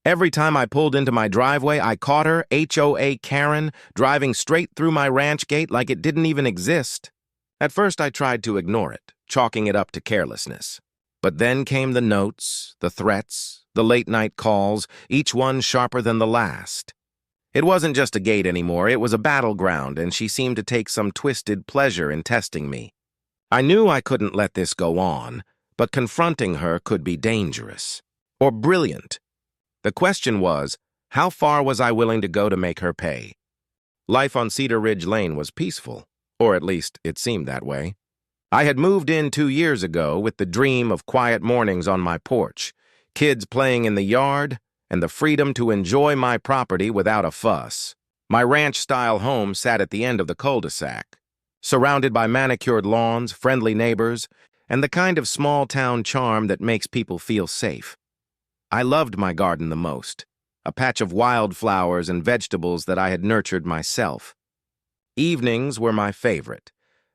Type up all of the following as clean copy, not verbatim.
Every time I pulled into my driveway, I caught her, HOA Karen, driving straight through my ranch gate like it didn't even exist. At first, I tried to ignore it, chalking it up to carelessness. But then came the notes, the threats, the late-night calls, each one sharper than the last. It wasn't just a gate anymore, it was a battleground, and she seemed to take some twisted pleasure in testing me. I knew I couldn't let this go on, but confronting her could be dangerous. Or brilliant. The question was, how far was I willing to go to make her pay? Life on Cedar Ridge Lane was peaceful, or at least it seemed that way. I had moved in 2 years ago with the dream of quiet mornings on my porch, kids playing in the yard, and the freedom to enjoy my property without a fuss. My ranch-style home sat at the end of the cul-de-sac, surrounded by manicured lawns, friendly neighbors, and the kind of small-town charm that makes people feel safe. I loved my garden the most, a patch of wildflowers and vegetables that I had nurtured myself. Evenings were my favorite,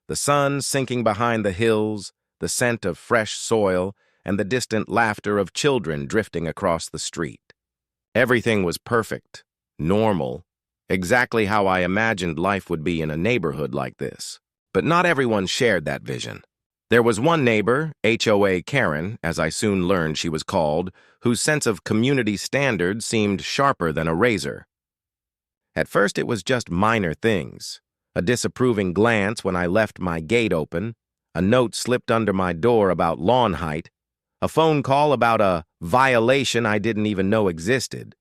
the sun sinking behind the hills, the scent of fresh soil, and the distant laughter of children drifting across the street. Everything was perfect, normal, exactly how I imagined life would be in a neighborhood like this. But not everyone shared that vision. There was one neighbor, HOA Karen, as I soon learned she was called, whose sense of community standards seemed sharper than a razor. At first it was just minor things. A disapproving glance when I left my gate open, a note slipped under my door about lawn height, a phone call about a violation I didn't even know existed.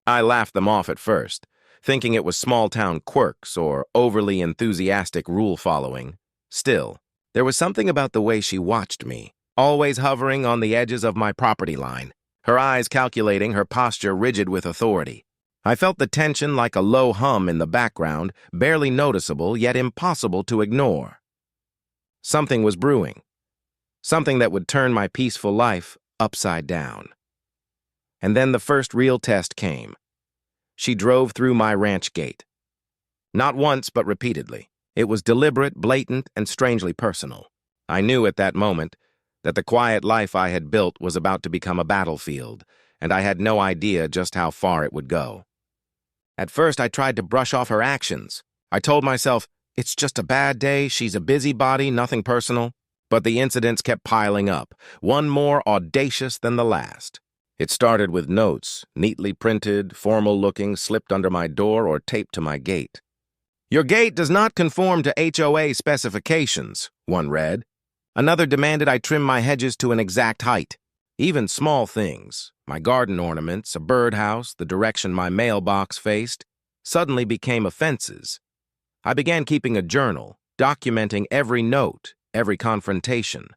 I laughed them off at first, thinking it was small-town quirks or overly enthusiastic rule-following. Still, there was something about the way she watched me, always hovering on the edges of my property line, her eyes calculating, her posture rigid with authority. I felt the tension like a low hum in the background, barely noticeable, yet impossible to ignore. Something was brewing, something that would turn my peaceful life upside down. And then the first real test came. She drove through my ranch gate. Not once, but repeatedly. It was deliberate, blatant, and strangely personal. I knew at that moment that the quiet life I had built was about to become a battlefield, and I had no idea just how far it would go. At first, I tried to brush off her actions. I told myself, it's just a bad day, she's a busybody, nothing personal. But the incidents kept piling up, one more audacious than the last. It started with notes, neatly printed, formal-looking, slipped under my door or taped to my gate. "Your gate does not conform to HOA specifications," one read. Another demanded I trim my hedges to an exact height. Even small things, my garden ornaments, a birdhouse, the direction my mailbox faced, suddenly became offenses. I began keeping a journal, documenting every note, every confrontation.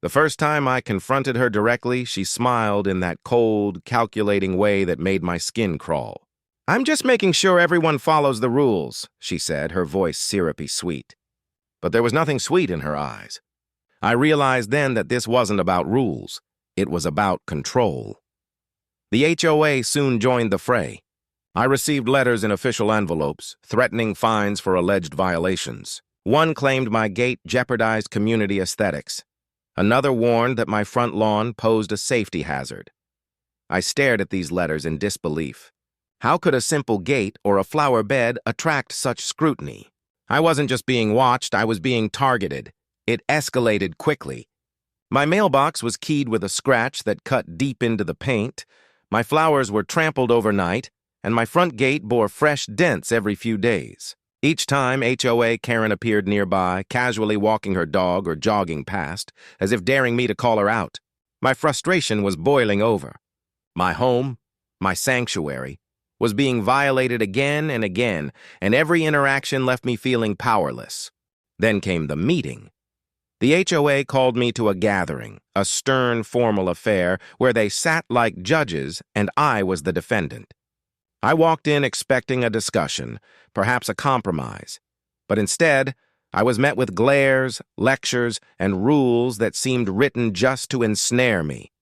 The first time I confronted her directly, she smiled in that cold, calculating way that made my skin crawl. "I'm just making sure everyone follows the rules," she said, her voice syrupy sweet. But there was nothing sweet in her eyes. I realized then that this wasn't about rules. It was about control. The HOA soon joined the fray. I received letters in official envelopes, threatening fines for alleged violations. One claimed my gate jeopardized community aesthetics. Another warned that my front lawn posed a safety hazard. I stared at these letters in disbelief. How could a simple gate or a flower bed attract such scrutiny? I wasn't just being watched, I was being targeted. It escalated quickly. My mailbox was keyed with a scratch that cut deep into the paint, my flowers were trampled overnight, and my front gate bore fresh dents every few days. Each time HOA Karen appeared nearby, casually walking her dog or jogging past, as if daring me to call her out. My frustration was boiling over. My home, my sanctuary, was being violated again and again, and every interaction left me feeling powerless. Then came the meeting. The HOA called me to a gathering, a stern, formal affair where they sat like judges and I was the defendant. I walked in expecting a discussion, perhaps a compromise, but instead, I was met with glares, lectures, and rules that seemed written just to ensnare me.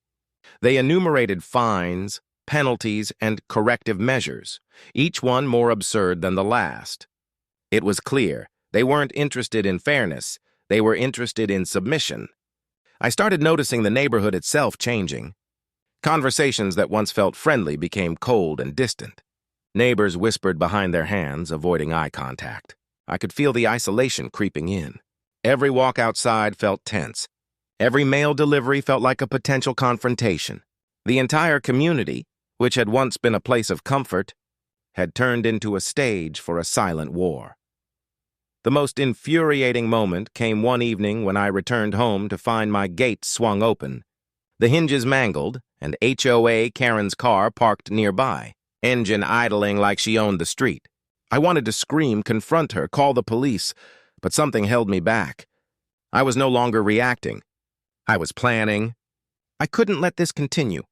They enumerated fines, penalties, and corrective measures, each one more absurd than the last. It was clear they weren't interested in fairness, they were interested in submission. I started noticing the neighborhood itself changing. Conversations that once felt friendly became cold and distant. Neighbors whispered behind their hands, avoiding eye contact. I could feel the isolation creeping in. Every walk outside felt tense. Every mail delivery felt like a potential confrontation. The entire community, which had once been a place of comfort, had turned into a stage for a silent war. The most infuriating moment came one evening when I returned home to find my gate swung open, the hinges mangled, and HOA Karen's car parked nearby, engine idling like she owned the street. I wanted to scream, confront her, call the police, but something held me back. I was no longer reacting. I was planning. I couldn't let this continue.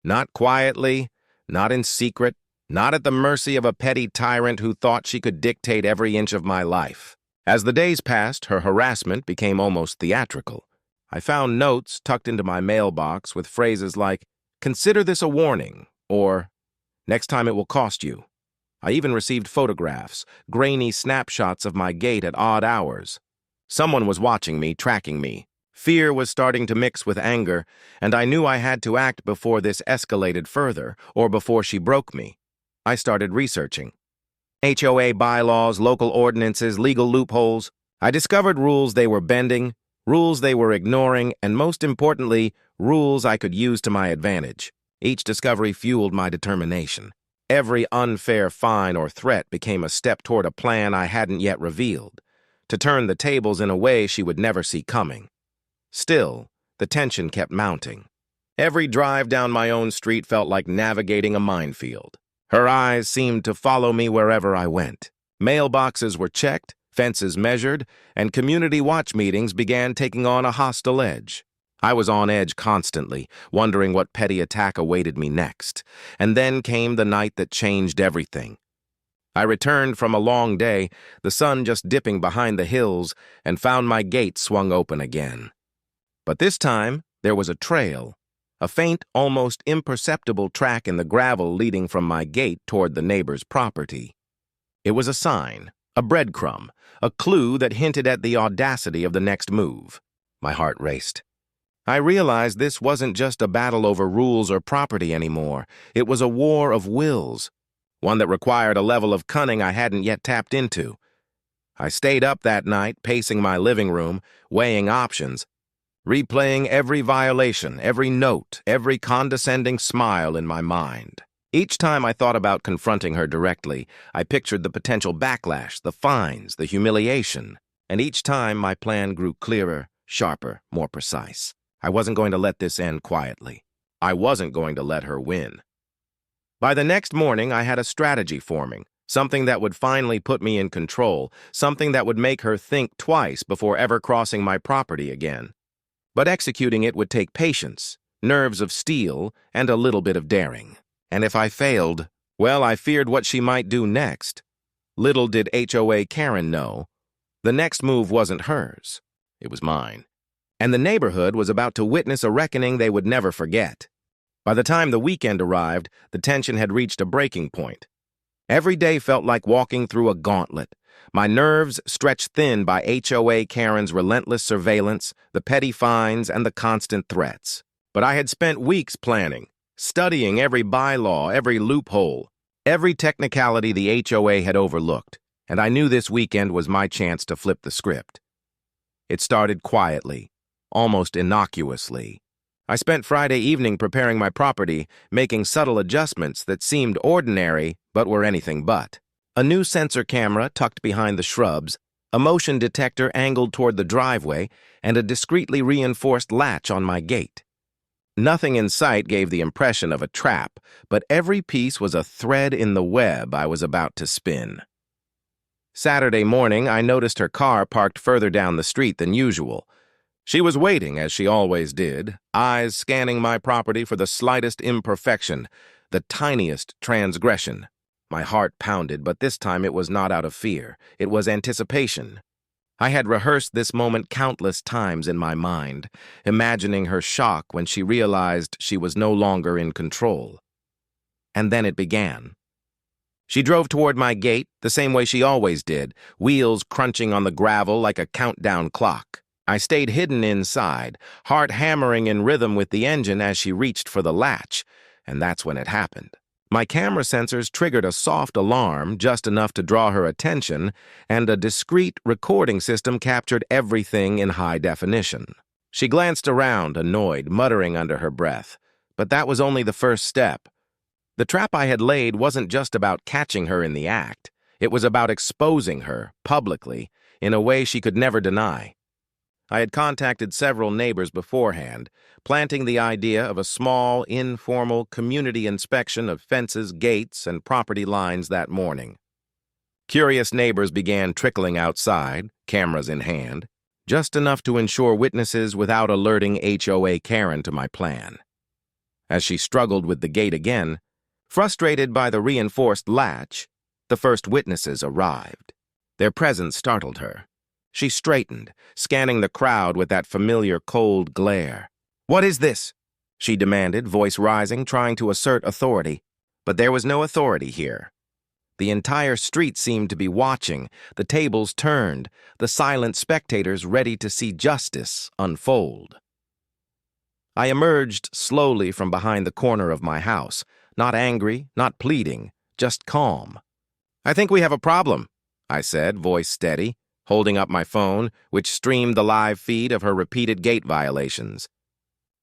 Not quietly, not in secret, not at the mercy of a petty tyrant who thought she could dictate every inch of my life. As the days passed, her harassment became almost theatrical. I found notes tucked into my mailbox with phrases like, "Consider this a warning," or "Next time it will cost you." I even received photographs, grainy snapshots of my gate at odd hours. Someone was watching me, tracking me. Fear was starting to mix with anger, and I knew I had to act before this escalated further, or before she broke me. I started researching. HOA bylaws, local ordinances, legal loopholes. I discovered rules they were bending, rules they were ignoring, and most importantly, rules I could use to my advantage. Each discovery fueled my determination. Every unfair fine or threat became a step toward a plan I hadn't yet revealed, to turn the tables in a way she would never see coming. Still, the tension kept mounting. Every drive down my own street felt like navigating a minefield. Her eyes seemed to follow me wherever I went. Mailboxes were checked, fences measured, and community watch meetings began taking on a hostile edge. I was on edge constantly, wondering what petty attack awaited me next. And then came the night that changed everything. I returned from a long day, the sun just dipping behind the hills, and found my gate swung open again. But this time, there was a trail, a faint, almost imperceptible track in the gravel leading from my gate toward the neighbor's property. It was a sign, a breadcrumb, a clue that hinted at the audacity of the next move. My heart raced. I realized this wasn't just a battle over rules or property anymore. It was a war of wills, one that required a level of cunning I hadn't yet tapped into. I stayed up that night, pacing my living room, weighing options, replaying every violation, every note, every condescending smile in my mind. Each time I thought about confronting her directly, I pictured the potential backlash, the fines, the humiliation. And each time my plan grew clearer, sharper, more precise. I wasn't going to let this end quietly. I wasn't going to let her win. By the next morning, I had a strategy forming, something that would finally put me in control, something that would make her think twice before ever crossing my property again. But executing it would take patience, nerves of steel, and a little bit of daring. And if I failed, well, I feared what she might do next. Little did HOA Karen know, the next move wasn't hers. It was mine. And the neighborhood was about to witness a reckoning they would never forget. By the time the weekend arrived, the tension had reached a breaking point. Every day felt like walking through a gauntlet. My nerves stretched thin by HOA Karen's relentless surveillance, the petty fines, and the constant threats. But I had spent weeks planning, studying every bylaw, every loophole, every technicality the HOA had overlooked, and I knew this weekend was my chance to flip the script. It started quietly, almost innocuously. I spent Friday evening preparing my property, making subtle adjustments that seemed ordinary but were anything but. A new sensor camera tucked behind the shrubs, a motion detector angled toward the driveway, and a discreetly reinforced latch on my gate. Nothing in sight gave the impression of a trap, but every piece was a thread in the web I was about to spin. Saturday morning, I noticed her car parked further down the street than usual. She was waiting, as she always did, eyes scanning my property for the slightest imperfection, the tiniest transgression. My heart pounded, but this time it was not out of fear. It was anticipation. I had rehearsed this moment countless times in my mind, imagining her shock when she realized she was no longer in control. And then it began. She drove toward my gate the same way she always did, wheels crunching on the gravel like a countdown clock. I stayed hidden inside, heart hammering in rhythm with the engine as she reached for the latch, and that's when it happened. My camera sensors triggered a soft alarm just enough to draw her attention, and a discreet recording system captured everything in high definition. She glanced around, annoyed, muttering under her breath. But that was only the first step. The trap I had laid wasn't just about catching her in the act. It was about exposing her, publicly, in a way she could never deny. I had contacted several neighbors beforehand, planting the idea of a small, informal community inspection of fences, gates, and property lines that morning. Curious neighbors began trickling outside, cameras in hand, just enough to ensure witnesses without alerting HOA Karen to my plan. As she struggled with the gate again, frustrated by the reinforced latch, the first witnesses arrived. Their presence startled her. She straightened, scanning the crowd with that familiar cold glare. "What is this?" she demanded, voice rising, trying to assert authority. But there was no authority here. The entire street seemed to be watching, the tables turned, the silent spectators ready to see justice unfold. I emerged slowly from behind the corner of my house, not angry, not pleading, just calm. "I think we have a problem," I said, voice steady, holding up my phone, which streamed the live feed of her repeated gate violations.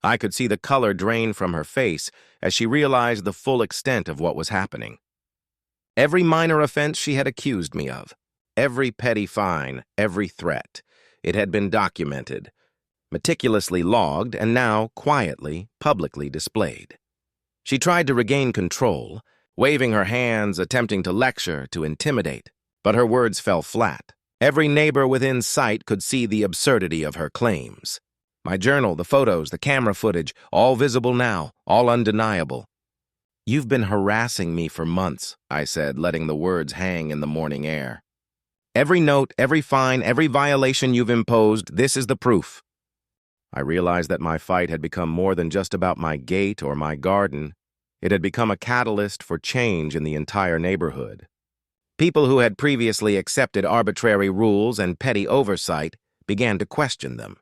I could see the color drain from her face as she realized the full extent of what was happening. Every minor offense she had accused me of, every petty fine, every threat, it had been documented, meticulously logged, and now quietly, publicly displayed. She tried to regain control, waving her hands, attempting to lecture, to intimidate, but her words fell flat. Every neighbor within sight could see the absurdity of her claims. My journal, the photos, the camera footage, all visible now, all undeniable. "You've been harassing me for months," I said, letting the words hang in the morning air. "Every note, every fine, every violation you've imposed, this is the proof." I realized that my fight had become more than just about my gate or my garden. It had become a catalyst for change in the entire neighborhood. People who had previously accepted arbitrary rules and petty oversight began to question them.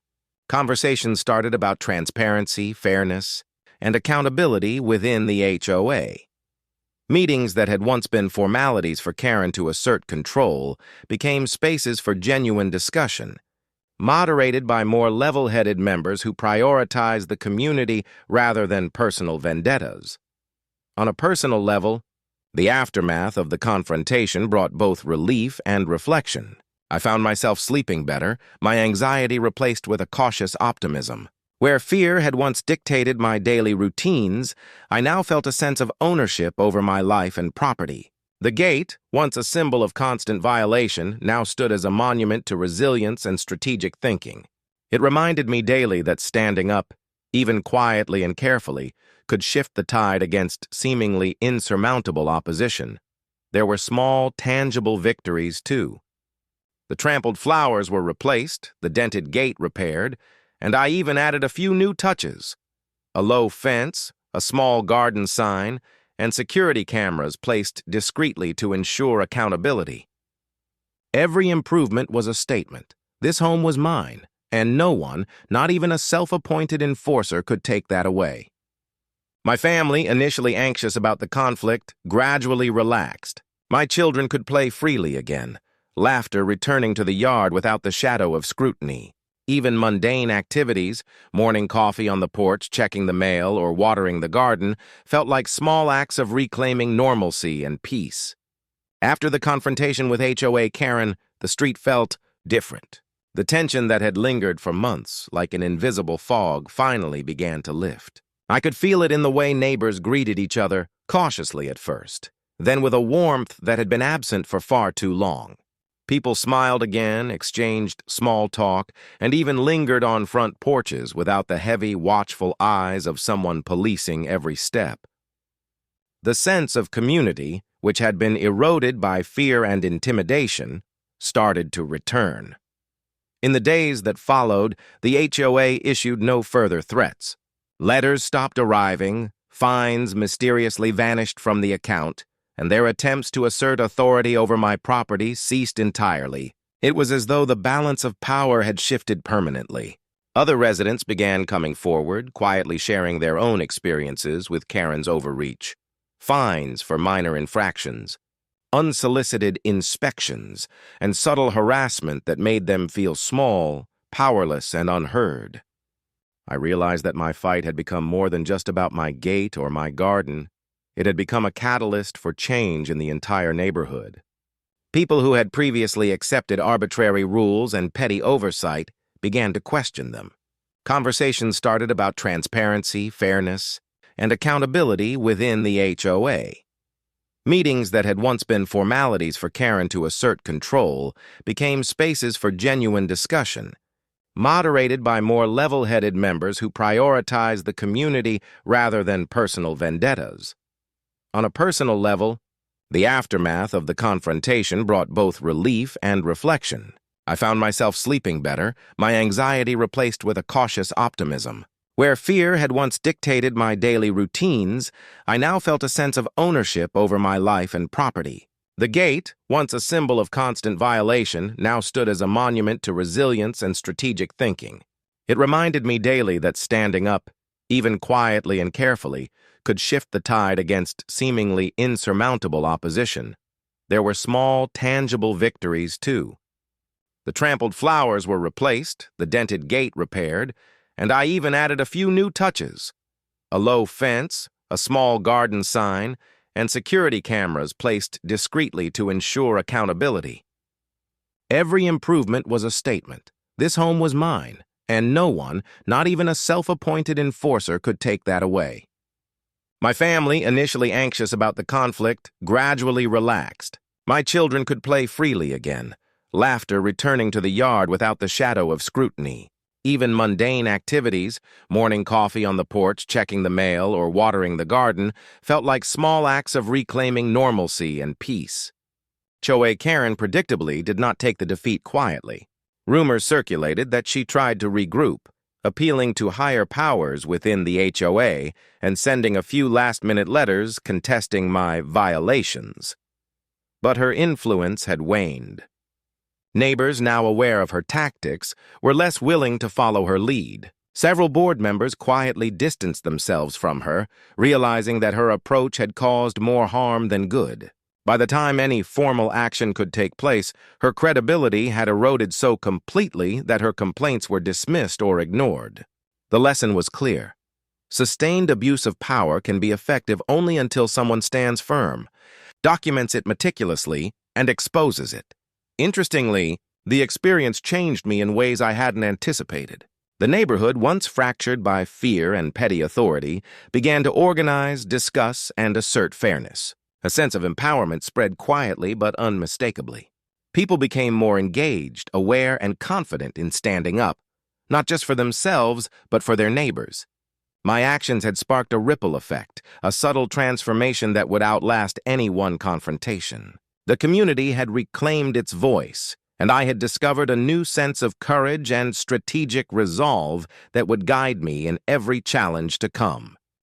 Conversations started about transparency, fairness, and accountability within the HOA. Meetings that had once been formalities for Karen to assert control became spaces for genuine discussion, moderated by more level-headed members who prioritized the community rather than personal vendettas. On a personal level, the aftermath of the confrontation brought both relief and reflection. I found myself sleeping better, my anxiety replaced with a cautious optimism. Where fear had once dictated my daily routines, I now felt a sense of ownership over my life and property. The gate, once a symbol of constant violation, now stood as a monument to resilience and strategic thinking. It reminded me daily that standing up, even quietly and carefully, could shift the tide against seemingly insurmountable opposition. There were small, tangible victories, too. The trampled flowers were replaced, the dented gate repaired, and I even added a few new touches. A low fence, a small garden sign, and security cameras placed discreetly to ensure accountability. Every improvement was a statement. This home was mine, and no one, not even a self-appointed enforcer, could take that away. My family, initially anxious about the conflict, gradually relaxed. My children could play freely again, laughter returning to the yard without the shadow of scrutiny. Even mundane activities, morning coffee on the porch, checking the mail, or watering the garden, felt like small acts of reclaiming normalcy and peace. After the confrontation with HOA Karen, the street felt different. The tension that had lingered for months, like an invisible fog, finally began to lift. I could feel it in the way neighbors greeted each other, cautiously at first, then with a warmth that had been absent for far too long. People smiled again, exchanged small talk, and even lingered on front porches without the heavy, watchful eyes of someone policing every step. The sense of community, which had been eroded by fear and intimidation, started to return. In the days that followed, the HOA issued no further threats. Letters stopped arriving, fines mysteriously vanished from the account, and their attempts to assert authority over my property ceased entirely. It was as though the balance of power had shifted permanently. Other residents began coming forward, quietly sharing their own experiences with Karen's overreach. Fines for minor infractions, unsolicited inspections, and subtle harassment that made them feel small, powerless, and unheard. I realized that my fight had become more than just about my gate or my garden. It had become a catalyst for change in the entire neighborhood. People who had previously accepted arbitrary rules and petty oversight began to question them. Conversations started about transparency, fairness, and accountability within the HOA. Meetings that had once been formalities for Karen to assert control became spaces for genuine discussion, moderated by more level-headed members who prioritized the community rather than personal vendettas. On a personal level, the aftermath of the confrontation brought both relief and reflection. I found myself sleeping better, my anxiety replaced with a cautious optimism. Where fear had once dictated my daily routines, I now felt a sense of ownership over my life and property. The gate, once a symbol of constant violation, now stood as a monument to resilience and strategic thinking. It reminded me daily that standing up, even quietly and carefully, could shift the tide against seemingly insurmountable opposition. There were small, tangible victories, too. The trampled flowers were replaced, the dented gate repaired, and I even added a few new touches. A low fence, a small garden sign, and security cameras placed discreetly to ensure accountability. Every improvement was a statement. This home was mine, and no one, not even a self-appointed enforcer, could take that away. My family, initially anxious about the conflict, gradually relaxed. My children could play freely again, laughter returning to the yard without the shadow of scrutiny. Even mundane activities, morning coffee on the porch, checking the mail, or watering the garden, felt like small acts of reclaiming normalcy and peace. HOA Karen predictably did not take the defeat quietly. Rumors circulated that she tried to regroup, appealing to higher powers within the HOA and sending a few last-minute letters contesting my violations. But her influence had waned. Neighbors, now aware of her tactics, were less willing to follow her lead. Several board members quietly distanced themselves from her, realizing that her approach had caused more harm than good. By the time any formal action could take place, her credibility had eroded so completely that her complaints were dismissed or ignored. The lesson was clear. Sustained abuse of power can be effective only until someone stands firm, documents it meticulously, and exposes it. Interestingly, the experience changed me in ways I hadn't anticipated. The neighborhood, once fractured by fear and petty authority, began to organize, discuss, and assert fairness. A sense of empowerment spread quietly but unmistakably. People became more engaged, aware, and confident in standing up, not just for themselves, but for their neighbors. My actions had sparked a ripple effect, a subtle transformation that would outlast any one confrontation. The community had reclaimed its voice, and I had discovered a new sense of courage and strategic resolve that would guide me in every challenge to come.